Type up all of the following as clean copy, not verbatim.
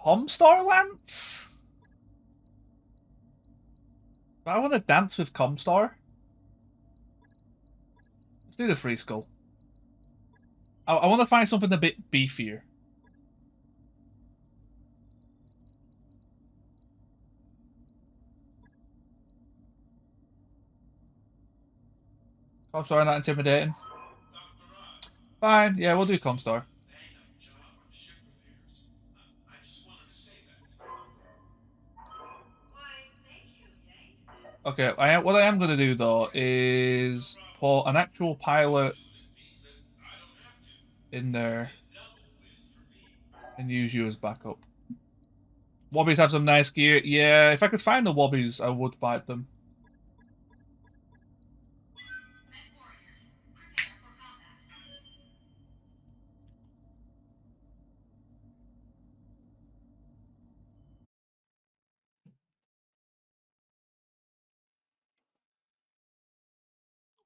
Comstar Lance? Do I want to dance with Comstar? Let's do the free skull. I want to find something a bit beefier. Comstar not intimidating. Fine, yeah, we'll do Comstar. Okay, what I am going to do though is put an actual pilot in there and use you as backup. Wobbies have some nice gear. Yeah, if I could find the Wobbies, I would fight them.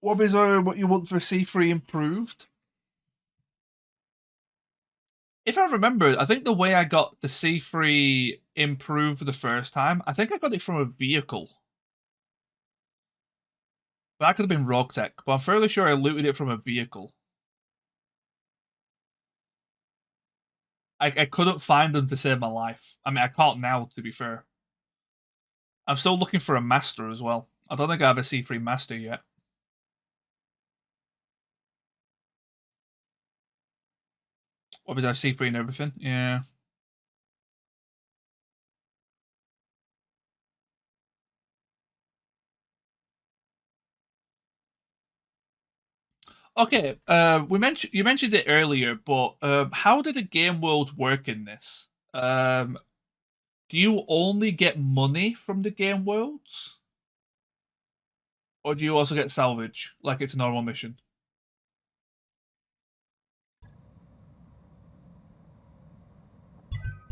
Wobbies are what you want for C3 improved. If I remember, I think the way I got the C3 improved the first time, I think I got it from a vehicle. That could have been BattleTech, but I'm fairly sure I looted it from a vehicle. I couldn't find them to save my life. I mean, I can't now, to be fair. I'm still looking for a master as well. I don't think I have a C3 master yet. What was I, C3 and everything? Yeah. Okay, you mentioned it earlier, but how did the game world work in this? Do you only get money from the game worlds? Or do you also get salvage, like it's a normal mission?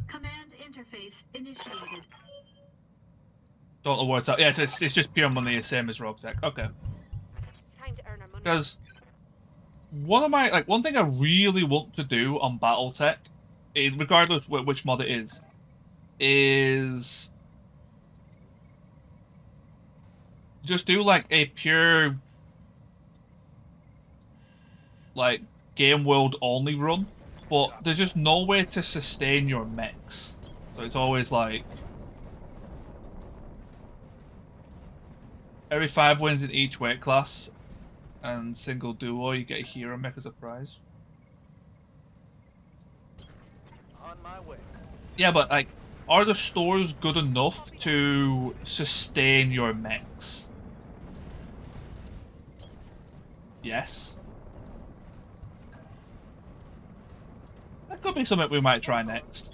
Command interface initiated. Don't know what it's at. Yeah, it's just pure money, the same as BattleTech. Okay. Time to earn our money. Because one thing I really want to do on BattleTech, regardless of which mod it is just do like a pure like game world only run, but there's just no way to sustain your mechs. So it's always like every 5 wins in each weight class and single duo you get a hero mech as a prize. On my way. Yeah, but like, are the stores good enough to sustain your mechs? Yes. That could be something we might try next,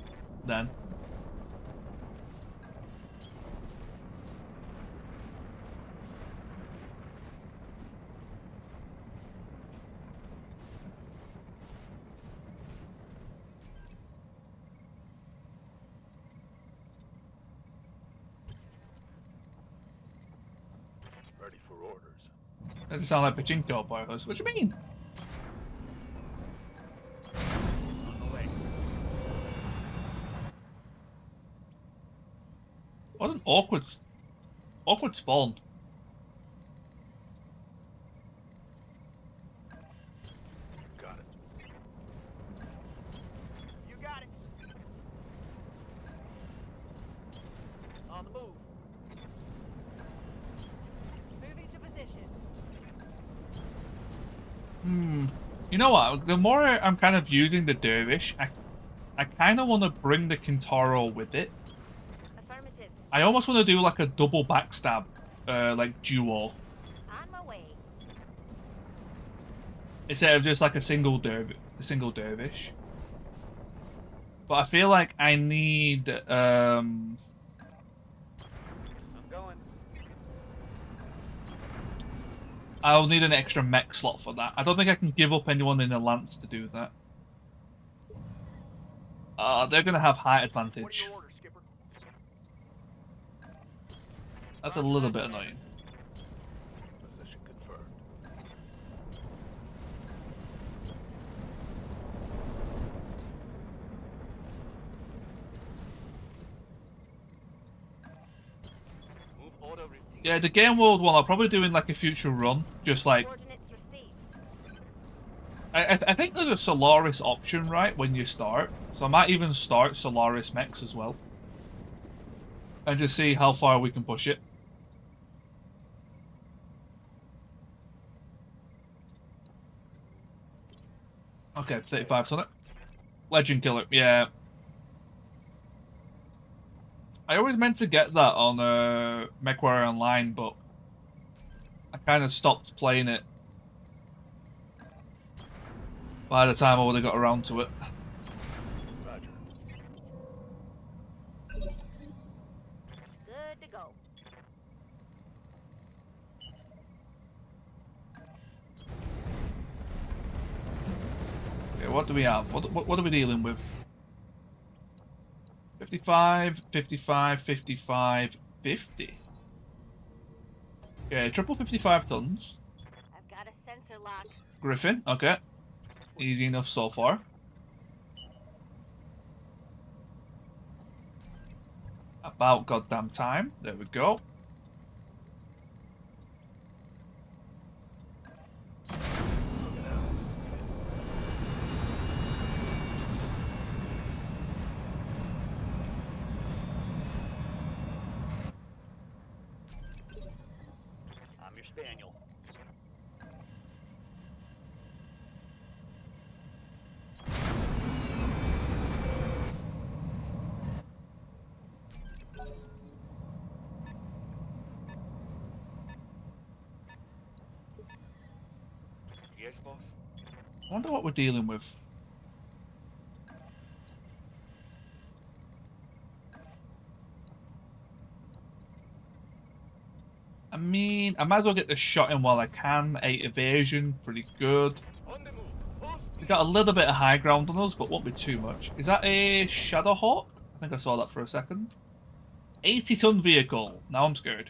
then. Ready for orders. That sound like pachinko boilers. What do you mean? On the way. What an awkward spawn. Got it. You got it. On the move. Moving to position. You know what? The more I'm kind of using the dervish, I kind of want to bring the Kintaro with it. Affirmative. I almost want to do like a double backstab, like duo, On my way. instead of just like a single dervish. But I feel like I need I'm going. I'll need an extra mech slot for that. I don't think I can give up anyone in the lance to do that. They're gonna have height What are advantage. your orders, Skipper? That's a little bit annoying. Position confirmed. Yeah, the game world one I'll probably do in like a future run. Just like Coordinates received. I think there's a Solaris option right when you start, so I might even start Solaris mechs as well, and just see how far we can push it. Okay, 35's on it. Legend Killer, yeah. I always meant to get that on MechWarrior Online, but I kind of stopped playing it by the time I would have got around to it. Roger. Good to go. Okay, what do we have? What are we dealing with? 55, 55, 55, 50. Okay, triple 55 tons. I've got a sensor lock. Griffin, okay. Easy enough so far. About goddamn time. There we go. I'm your spaniel. Yes, boss. I wonder what we're dealing with. I mean, I might as well get the shot in while I can. 8 evasion, pretty good. On the move. Full We got a little bit of high ground on us, but won't be too much. Is that a Shadowhawk? I think I saw that for a second. 80-ton vehicle. Now I'm scared.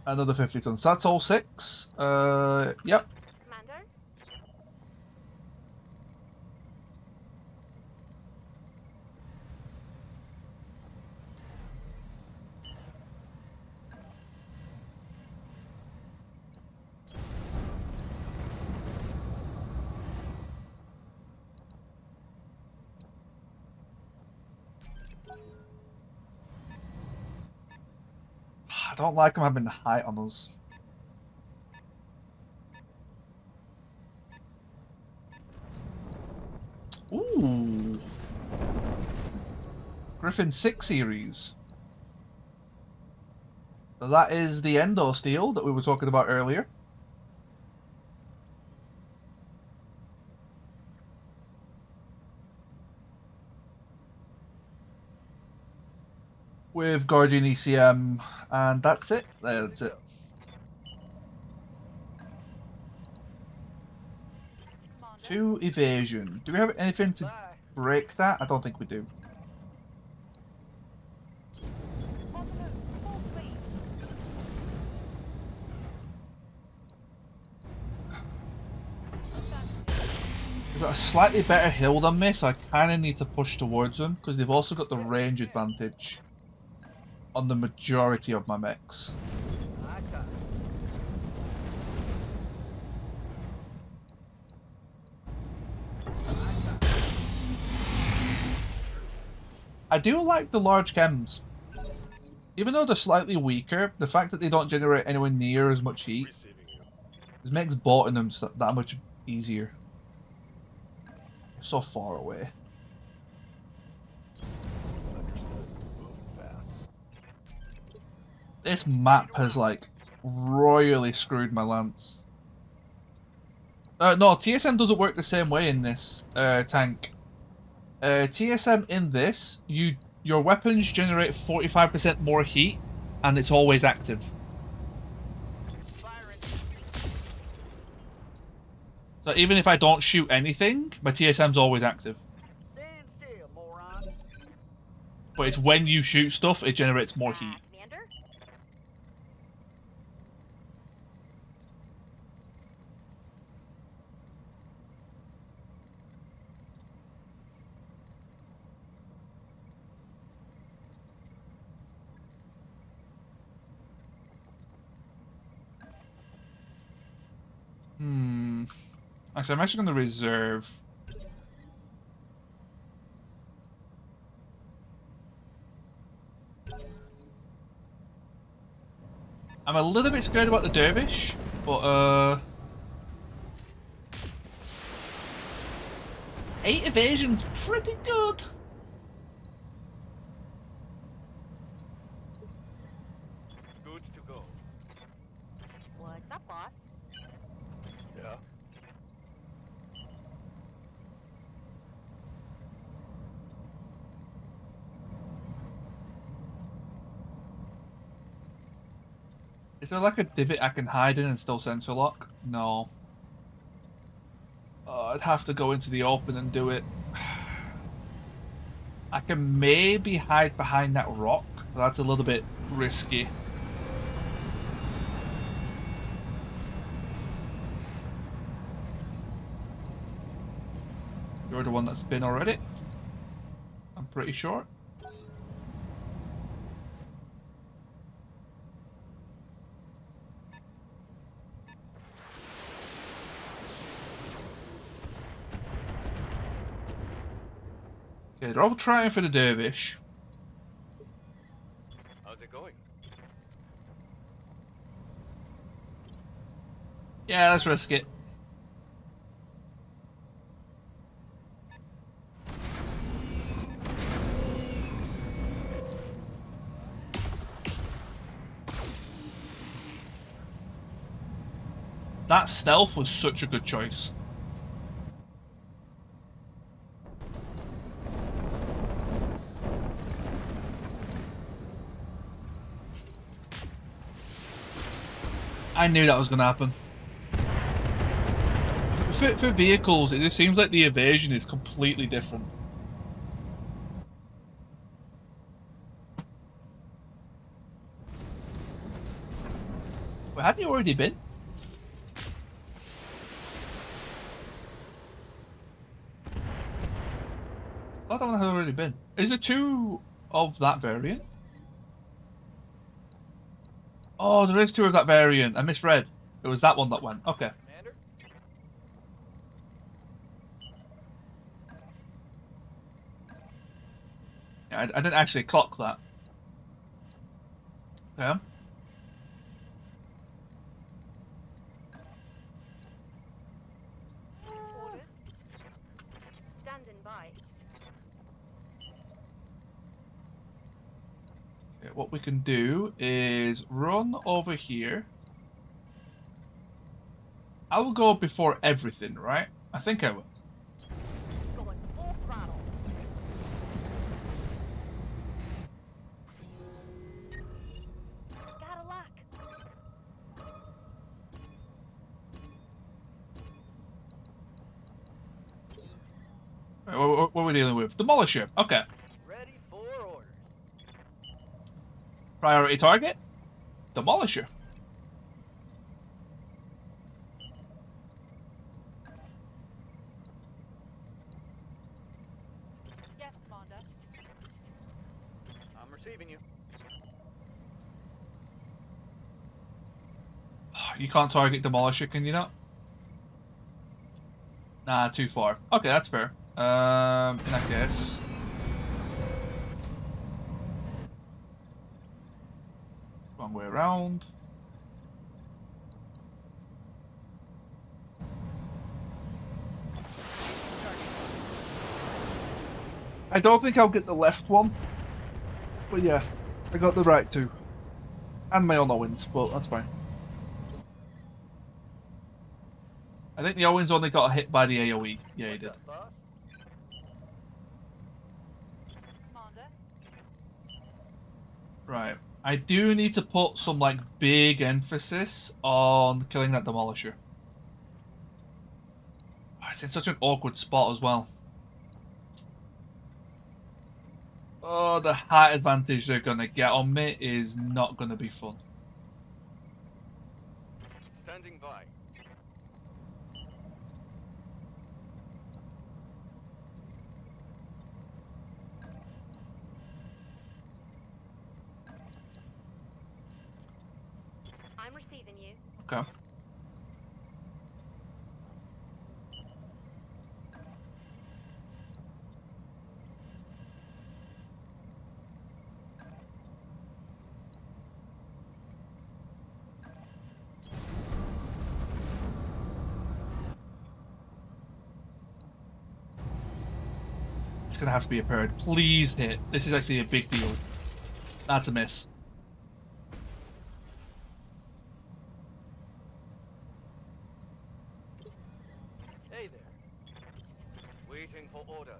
Another 50 tons. That's all 6. Yep. Commander? I don't like them having the height on us. Ooh. Griffin 6 series. So that is the Endo Steel that we were talking about earlier. With Guardian ECM, and that's it. That's it. Commander. 2 evasion. Do we have anything to Bye. break that? I don't think we do. On the move. Full speed. They've got a slightly better hill than me, so I kind of need to push towards them, because they've also got the range advantage on the majority of my mechs. I got it. I do like the large chems. Even though they're slightly weaker, the fact that they don't generate anywhere near as much heat Receiving you. just makes boating them that much easier. They're so far away. Understood. Moving fast. This map has, like, royally screwed my lance. No, TSM doesn't work the same way in this tank. TSM in this, your weapons generate 45% more heat, and it's always active. Firing. So even if I don't shoot anything, my TSM's always active. Stand still, moron. But it's when you shoot stuff, it generates more heat. Commander? Actually, I'm actually going to reserve. I'm a little bit scared about the dervish, but 8 evasion's pretty good. Good to go. What's up, boss? Yeah. Is there like a divot I can hide in and still sensor lock? No. I'd have to go into the open and do it. I can maybe hide behind that rock, but that's a little bit risky. You're the one that's been already. I'm pretty sure. Okay, they're all trying for the dervish. How's it going? Yeah, let's risk it. That stealth was such a good choice. I knew that was going to happen. For vehicles, it just seems like the evasion is completely different. Wait, hadn't you already been? I thought that one had already been. Is there 2 of that variant? Oh, there is 2 of that variant. I misread. It was that one that went. Okay. Commander? Yeah, I didn't actually clock that. Okay. Orders. Standing by. Okay, what we can do is run over here. I will go before everything, right? I think I will. Going full throttle. Got a lock. Right, what are we dealing with? Demolisher. Okay. Ready for orders. Priority target? Demolisher. Yes, Commander. I'm receiving you. You can't target Demolisher, can you not? Nah, too far. Okay, that's fair. In that case... Wrong way around. I don't think I'll get the left one. But yeah, I got the right 2. And my own Owens, but that's fine. I think the Owens only got hit by the AoE. Yeah, he What's did. up, boss? Commander. Right. I do need to put some, like, big emphasis on killing that Demolisher. It's in such an awkward spot as well. Oh, the height advantage they're going to get on me is not going to be fun. Standing by. I'm receiving you. Okay. It's gonna have to be a bird. Please hit. This is actually a big deal. That's a miss. Hey there. Waiting for orders.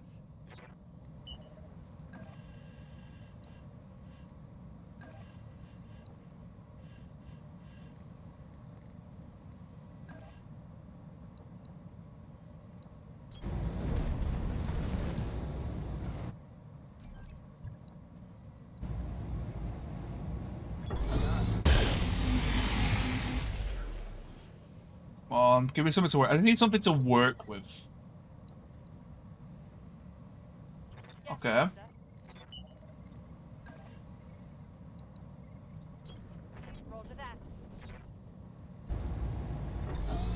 Come on, give me something to work. I need something to work with. Yes, Okay. Commander. Roger that.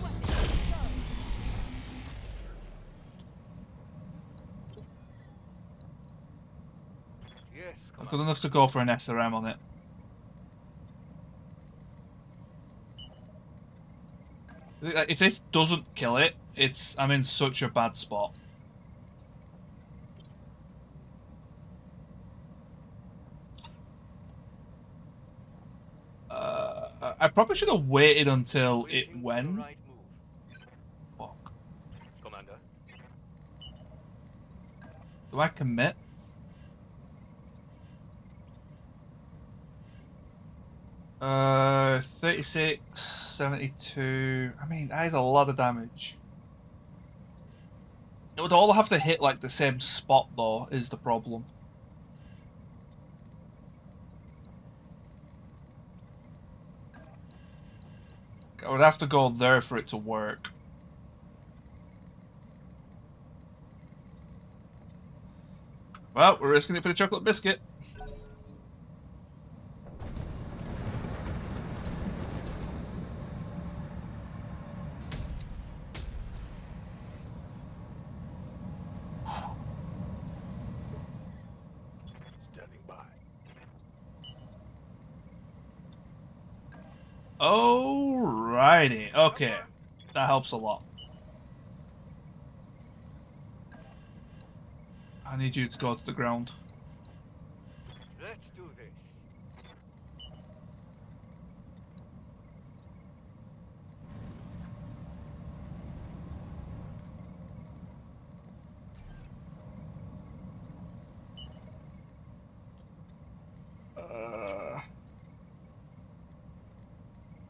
Weapons, go. Yes, Good Commander. enough to go for an SRM on it. If this doesn't kill it, I'm in such a bad spot. I probably should have waited until it Waiting for the went. right move. Fuck. Commander. Do I commit? Uh, 36, 72. I mean, that is a lot of damage. It would all have to hit like the same spot though, is the problem. I would have to go there for it to work. Well, we're risking it for the chocolate biscuit. Standing by. Alrighty, okay. That helps a lot. I need you to go to the ground. Let's do this.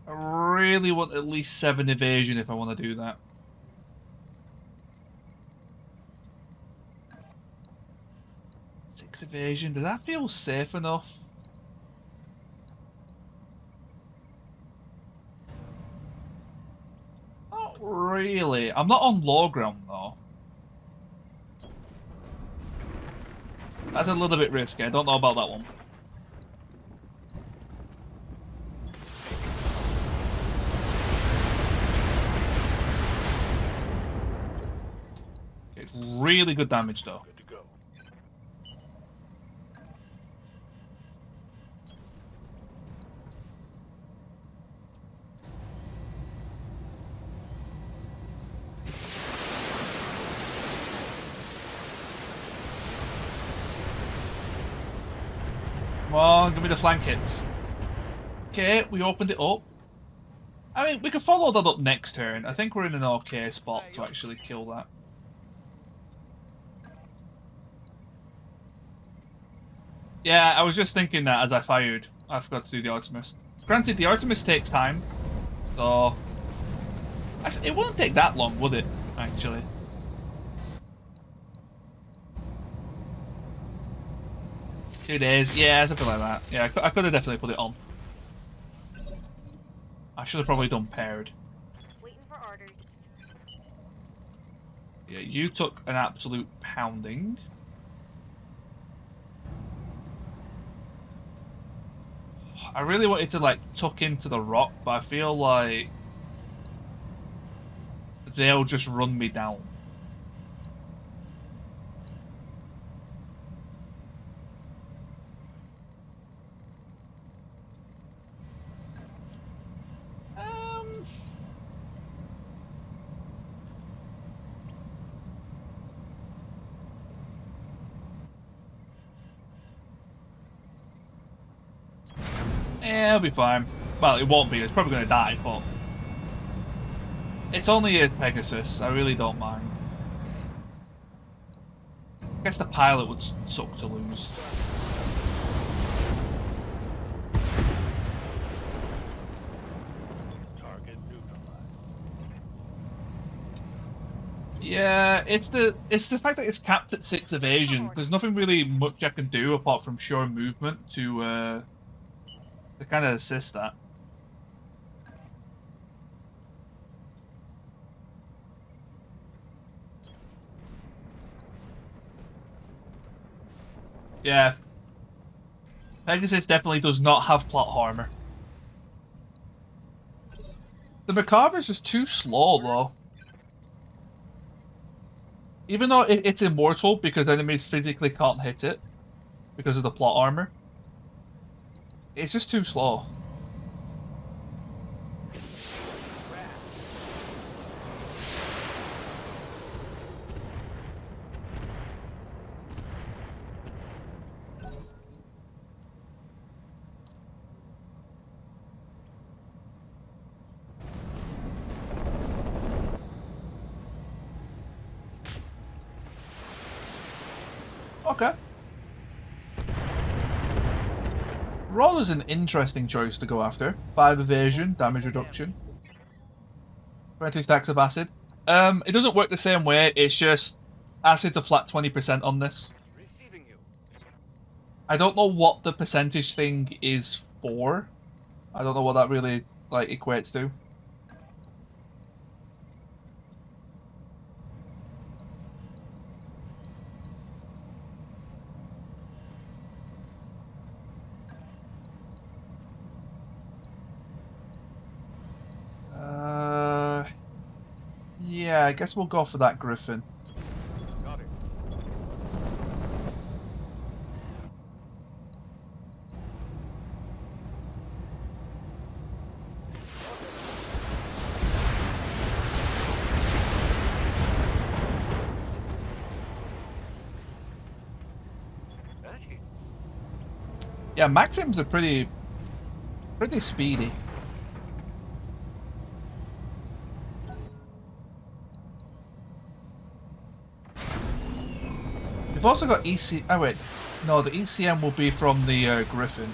I really want at least 7 evasion if I want to do that. Evasion, does that feel safe enough? Not really. I'm not on low ground though. That's a little bit risky. I don't know about that one. Okay, it's really good damage though. Good to go. Come on, give me the flank hits. Okay, we opened it up. I mean, we can follow that up next turn. I think we're in an okay spot to actually kill that. Yeah, I was just thinking that as I fired. I forgot to do the Artemis. Granted, the Artemis takes time, so... It wouldn't take that long, would it, actually? It is, yeah, something like that. Yeah, I could have definitely put it on. I should have probably done paired. Waiting for orders. Yeah, you took an absolute pounding. I really wanted to, like, tuck into the rock, but I feel like they'll just run me down. It'll be fine. Well, it won't be. It's probably going to die, but it's only a Pegasus. I really don't mind. I guess the pilot would suck to lose. Target neutralized. Yeah, it's the fact that it's capped at 6 evasion. There's nothing really much I can do apart from sure movement to kind of assist that. Yeah. Pegasus definitely does not have plot armor. The Macabre is just too slow, though. Even though it's immortal because enemies physically can't hit it because of the plot armor, it's just too slow. Okay. Roll is an interesting choice to go after. 5 evasion, damage reduction. 20 stacks of acid. It doesn't work the same way, it's just acid's a flat 20% on this. Receiving you. I don't know what the percentage thing is for. I don't know what that really like equates to. Yeah, I guess we'll go for that Griffin. Got it. Actually, Yeah, Maxims are pretty speedy. We've also got EC. Oh wait, no, the ECM will be from the Griffin.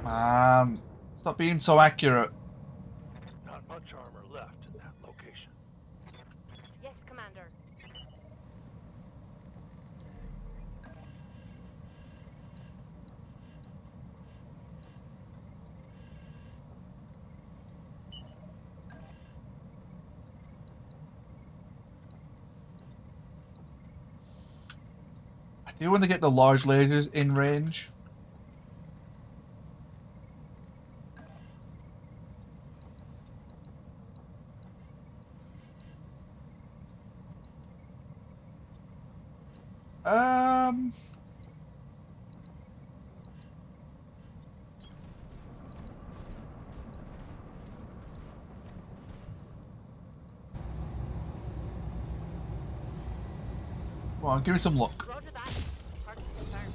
Man, stop being so accurate. not much armor left in that location. Yes, Commander. I do want to get the large lasers in range. Um. Come on, give me some luck. Roger that. Target confirmed.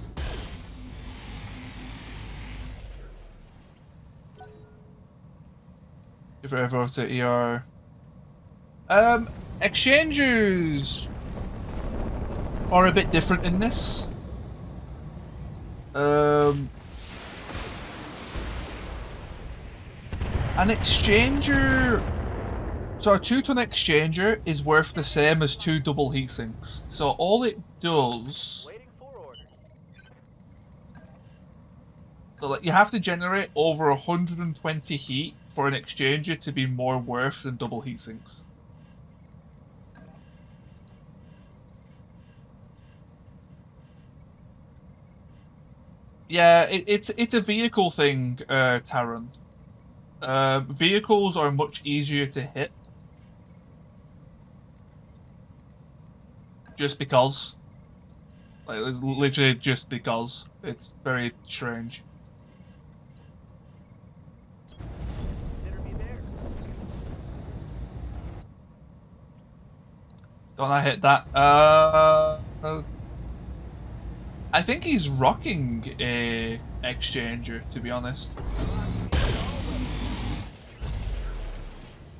If it ever goes to ER. Exchangers are a bit different in this. An exchanger. So a 2-ton exchanger is worth the same as 2 double heat sinks. So all it does. Waiting for orders. So like you have to generate over 120 heat for an exchanger to be more worth than double heat sinks. Yeah, it's a vehicle thing, Taron. Vehicles are much easier to hit. Just because. Like, literally just because. It's very strange. Consider me there. Don't I hit that? I think he's rocking a exchanger, to be honest.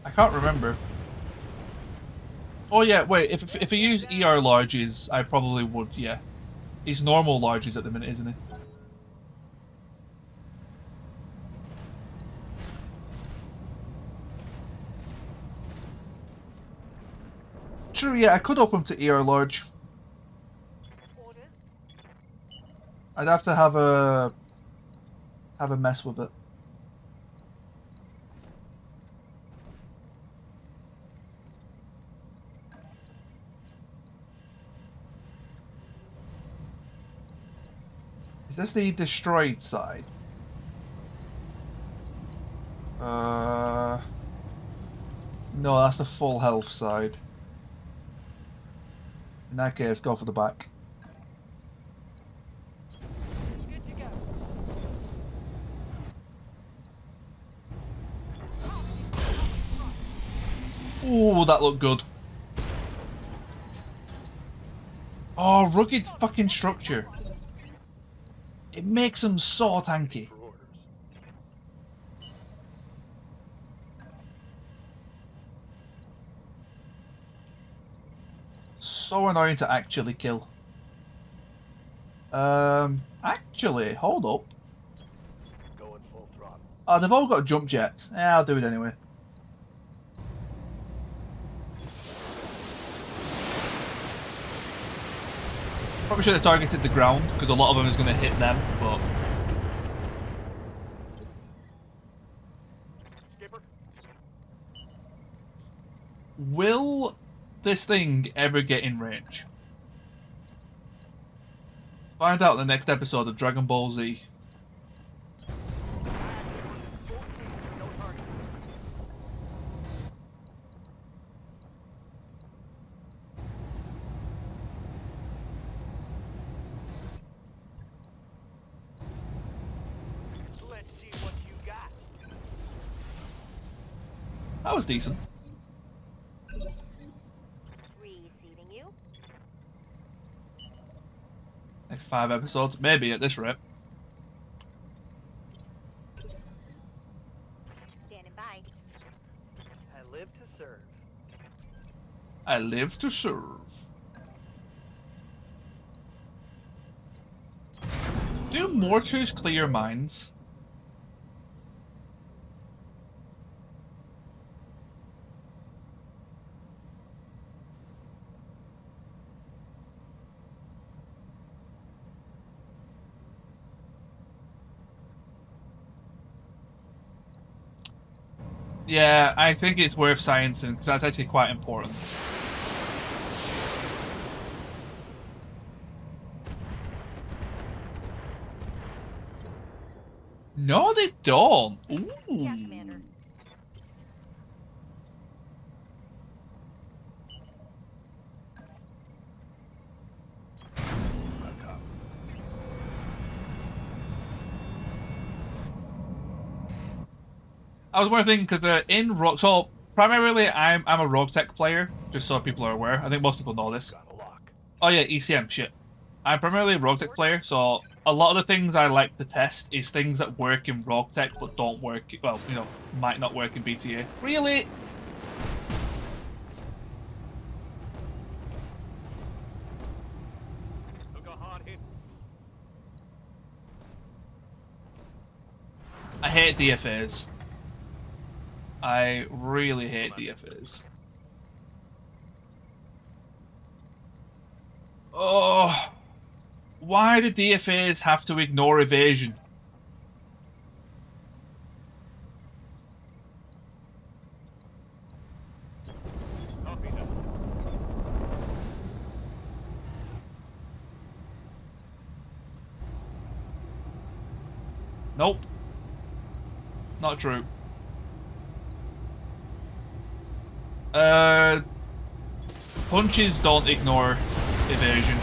I can't remember. Oh yeah, wait, if he used ER larges, I probably would, yeah. He's normal larges at the minute, isn't he? True, yeah, I could up him to ER large. Orders. I'd have to have a mess with it. Is this the destroyed side? No, that's the full health side. In that case, go for the back. Good to go. Ooh, that looked good. Oh, rugged fucking structure. It makes them so tanky. For orders. So annoying to actually kill. Actually, hold up. Going full throttle. Oh, they've all got jump jets. Yeah, I'll do it anyway. Probably should have targeted the ground, because a lot of them is going to hit them, but... Skipper. Will this thing ever get in range? Find out in the next episode of Dragon Ball Z. No target. Let's see what you got. That was decent. Receiving you. Next 5 episodes, maybe at this rate. Standing by. I live to serve. I live to serve. Do mortars clear mines? Yeah, I think it's worth sciencing because that's actually quite important. No, they don't. Ooh. Yeah, Commander. I was more thinking because in rock, so primarily I'm a BattleTech player, just so people are aware. I think most people know this. Got a lock. Oh yeah, ECM shit. I'm primarily a BattleTech player, so a lot of the things I like to test is things that work in BattleTech but don't work. Well, you know, might not work in BTA. Really? Took a hard hit. I hate DFAs. I really hate DFAs. Oh, why do DFAs have to ignore evasion? Copy that. Nope. Not true. Punches don't ignore evasion.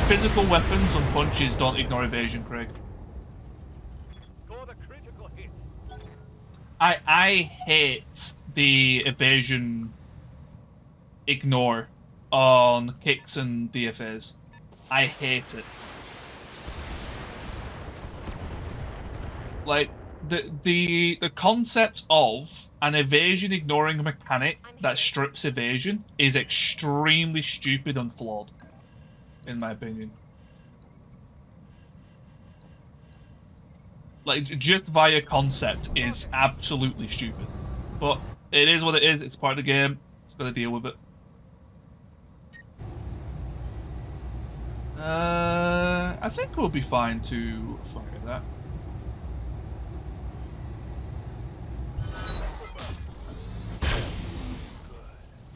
Physical weapons and punches don't ignore evasion, Craig. Score the critical hit. I hate the evasion ignore on kicks and DFAs. I hate it. Like the concept of an evasion ignoring mechanic that strips evasion is extremely stupid and flawed, in my opinion. Like, just via concept is absolutely stupid. But it is what it is. It's part of the game. It's got to deal with it. I think we'll be fine to fire that.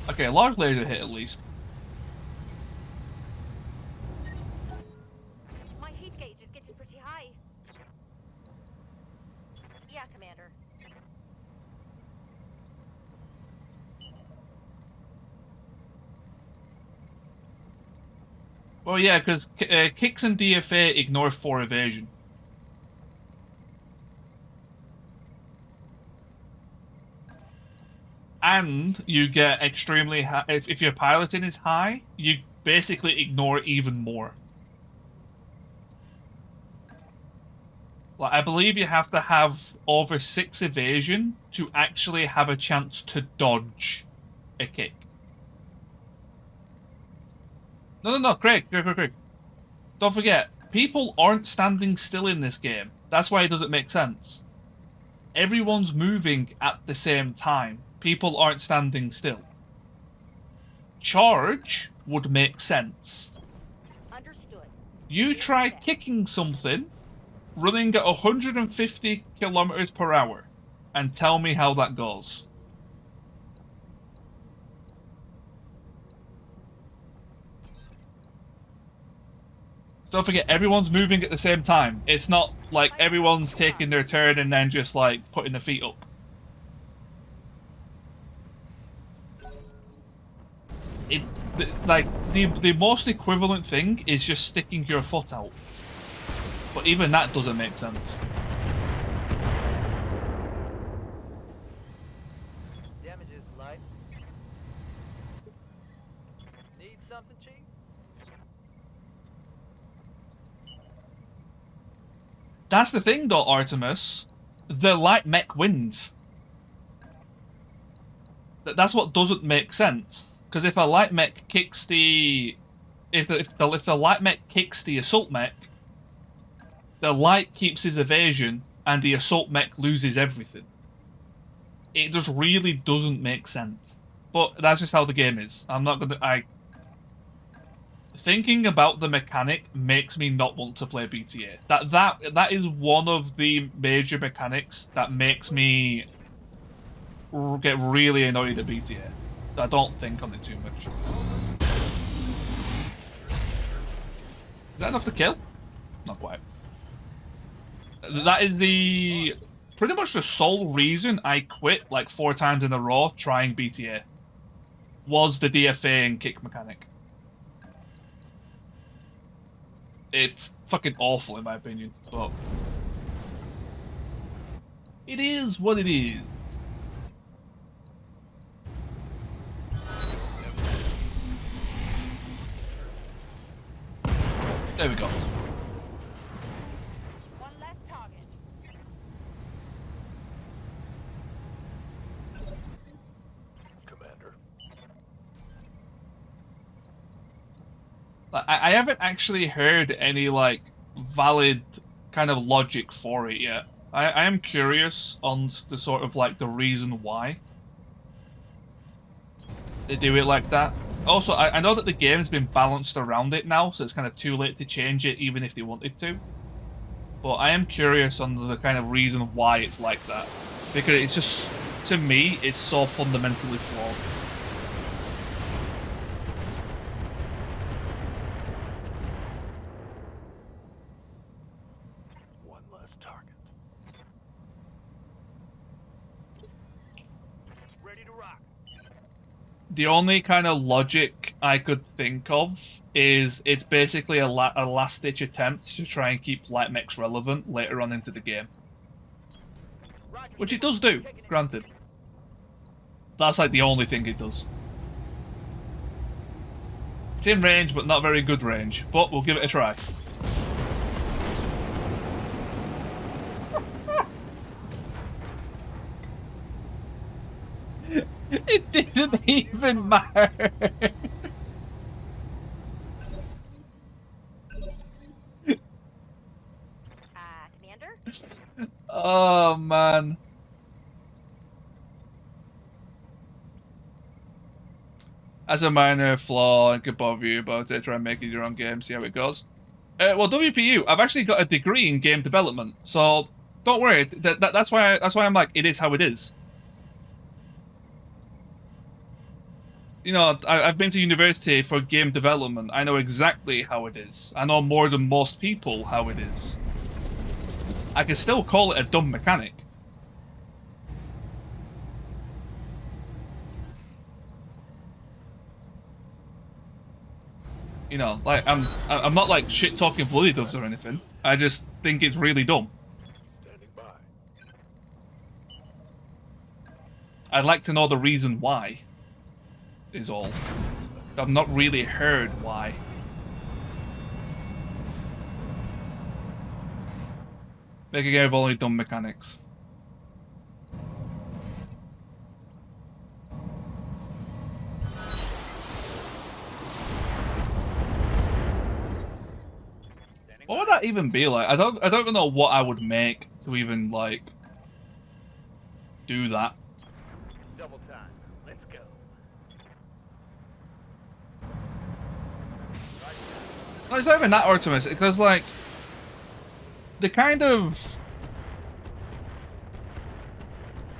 Okay, a large laser hit at least. My heat gauge is getting pretty high. Yeah, Commander. Well, yeah, because kicks and DFA ignore 4 evasion. And you get extremely high. If your piloting is high, you basically ignore even more. Like, I believe you have to have over 6 evasion to actually have a chance to dodge a kick. No, Craig. Don't forget, people aren't standing still in this game. That's why it doesn't make sense. Everyone's moving at the same time. People aren't standing still. Charge would make sense. Understood. You try kicking something running at 150 kilometers per hour and tell me how that goes. Don't forget, everyone's moving at the same time. It's not like everyone's taking their turn and then just like putting their feet up. The most equivalent thing is just sticking your foot out. But even that doesn't make sense. Damage is light. Need something, Chief? That's the thing though, Artemis. The light mech wins. That's what doesn't make sense. Because if a light mech kicks the... If the light mech kicks the assault mech, the light keeps his evasion, and the assault mech loses everything. It just really doesn't make sense. But that's just how the game is. I'm not gonna... Thinking about the mechanic makes me not want to play BTA. That is one of the major mechanics that makes me get really annoyed at BTA. I don't think on it too much. Is that enough to kill? Not quite. That is pretty much the sole reason I quit like 4 times in a row trying BTA. Was the DFA and kick mechanic. It's fucking awful in my opinion, but it is what it is. There we go. One less target. Commander. I haven't actually heard any like valid kind of logic for it yet. I am curious on the sort of like the reason why they do it like that. Also, I know that the game's been balanced around it now, so it's kind of too late to change it even if they wanted to. But I am curious on the kind of reason why it's like that. Because it's just, to me, it's so fundamentally flawed. One less target. Ready to rock. The only kind of logic I could think of is it's basically a last-ditch attempt to try and keep light mechs relevant later on into the game. Which it does do, granted. That's like the only thing it does. It's in range, but not very good range. But we'll give it a try. It didn't even matter. Commander? Oh man. As a minor flaw, and could bother you about it, try and make it your own game, see how it goes. Well, WPU, I've actually got a degree in game development, so don't worry. That's why I'm like, it is how it is. You know, I've been to university for game development. I know exactly how it is. I know more than most people how it is. I can still call it a dumb mechanic. You know, like I'm not like shit talking bloody doves or anything. I just think it's really dumb. Standing by. I'd like to know the reason why. Is all. I've not really heard why. Make a game of only dumb mechanics. What would that even be like? I don't even know what I would make to even like do that. Double time. Let's go. No, it's not even that Artemis, because like the kind of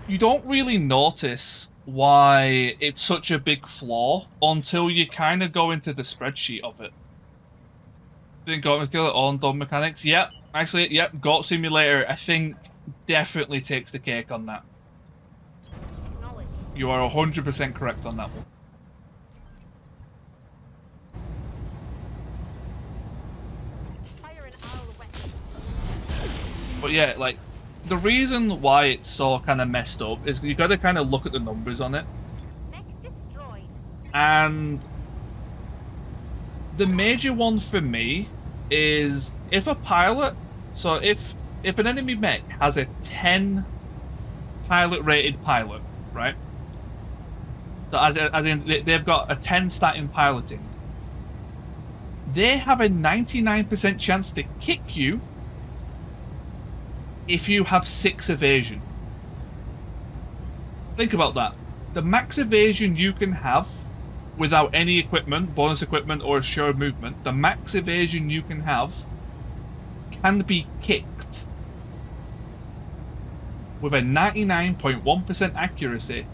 you don't really notice why it's such a big flaw until you kind of go into the spreadsheet of it. Didn't Goat Simulator on dumb mechanics? Yep, actually, yep. Goat Simulator, I think, definitely takes the cake on that. Knowledge. You are 100% correct on that one. Fire an owl weapon. But yeah, like, the reason why it's so kind of messed up is you got to kind of look at the numbers on it. Mech destroyed. And the major one for me is if a pilot, so if an enemy mech has a 10 pilot rated pilot, right? So as in they've got a 10 stat in piloting, they have a 99% chance to kick you if you have 6 evasion. Think about that. The max evasion you can have without any equipment, bonus equipment, or assured movement, the max evasion you can have can be kicked with a 99.1% accuracy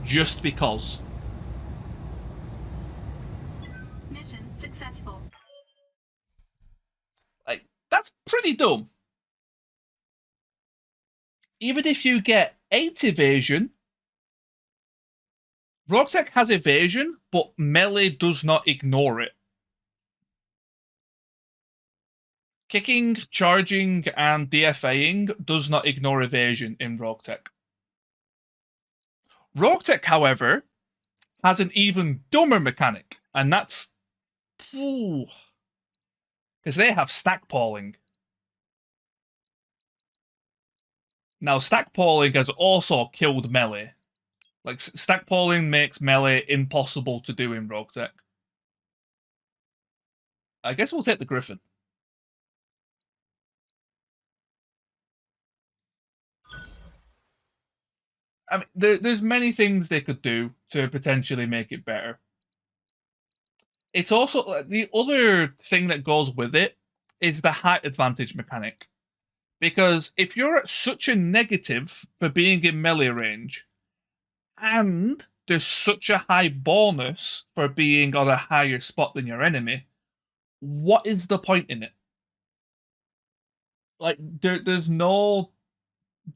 just because. Mission successful. Like, that's pretty dumb. Even if you get 8 evasion, BattleTech has evasion, but melee does not ignore it. Kicking, charging, and DFAing does not ignore evasion in BattleTech. BattleTech, however, has an even dumber mechanic, and that's because they have stackpolling. Now, stackpolling has also killed melee. Like, stackpolling makes melee impossible to do in BattleTech. I guess we'll take the Griffin. I mean, there's many things they could do to potentially make it better. It's also the other thing that goes with it is the height advantage mechanic. Because if you're at such a negative for being in melee range, and there's such a high bonus for being on a higher spot than your enemy, what is the point in it? Like, there's no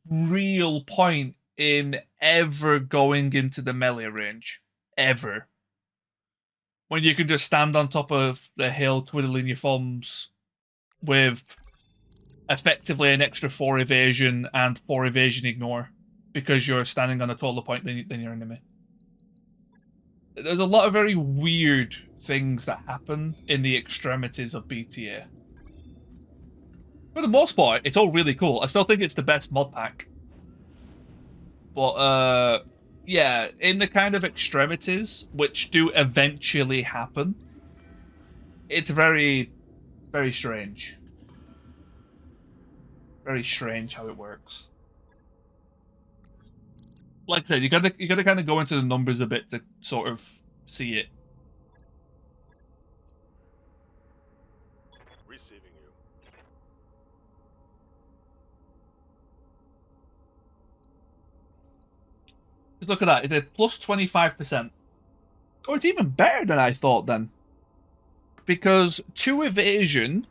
real point in ever going into the melee range. Ever. When you can just stand on top of the hill twiddling your thumbs with effectively an extra 4 evasion and 4 evasion ignore because you're standing on a taller point than your enemy. There's a lot of very weird things that happen in the extremities of BTA. For the most part, it's all really cool. I still think it's the best mod pack. But, Yeah, in the kind of extremities which do eventually happen, it's very, very strange. Very strange how it works. Like I said, you gotta kind of go into the numbers a bit to sort of see it. Receiving you. Just look at that. It's a plus 25%. Oh, it's even better than I thought then. Because 2 evasion.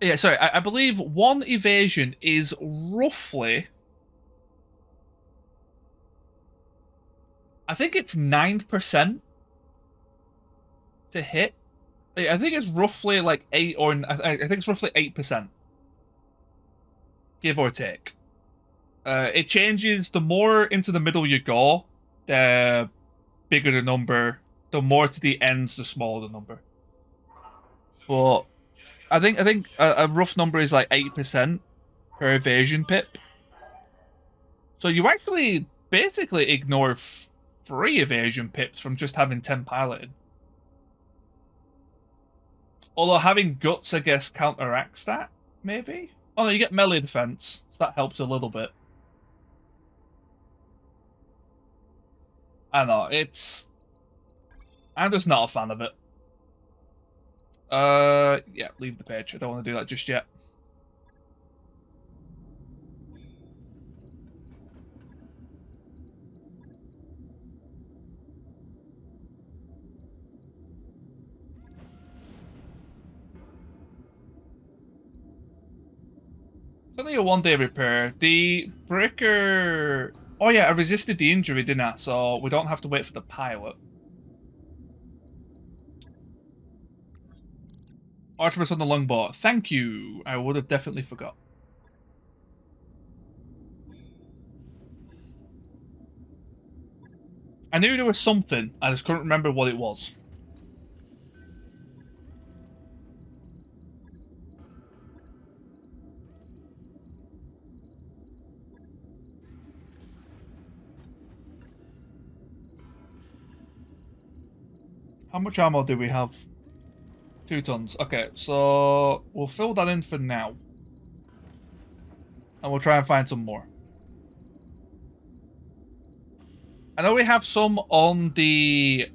Yeah, sorry. I believe 1 evasion is roughly. I think it's 9% to hit. I think it's roughly like 8 or. I think it's roughly 8%. Give or take. It changes the more into the middle you go, the bigger the number. The more to the ends, the smaller the number. But I think a rough number is like 8% per evasion pip. So you actually basically ignore 3 evasion pips from just having 10 piloted. Although having guts, I guess, counteracts that, maybe? Oh no, you get melee defense, so that helps a little bit. I don't know, I'm just not a fan of it. Yeah, leave the page. I don't want to do that just yet. It's only a 1-day repair. The breaker... Oh yeah, I resisted the injury, didn't I? So we don't have to wait for the pilot. Artemis on the longboat. Thank you. I would have definitely forgot. I knew there was something. I just couldn't remember what it was. How much ammo do we have? 2 tons. Okay, so we'll fill that in for now. And we'll try and find some more. I know we have some on the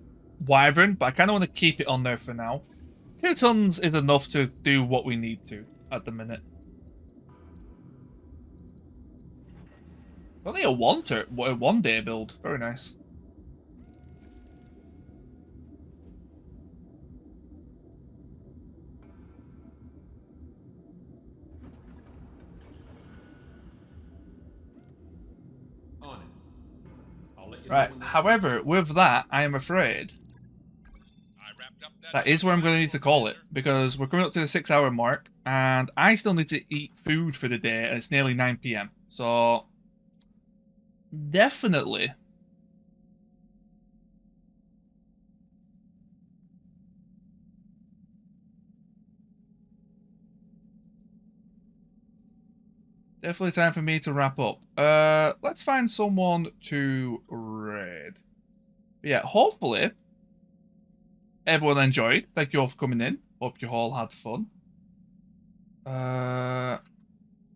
Wyvern, but I kind of want to keep it on there for now. 2 tons is enough to do what we need to at the minute. Only a 1-day build. Very nice. Right, however, with that, I am afraid that is where I'm going to need to call it, because we're coming up to the 6-hour mark, and I still need to eat food for the day, and it's nearly 9 PM. So, definitely. Definitely time for me to wrap up. Let's find someone to raid. But yeah, hopefully everyone enjoyed. Thank you all for coming in. Hope you all had fun.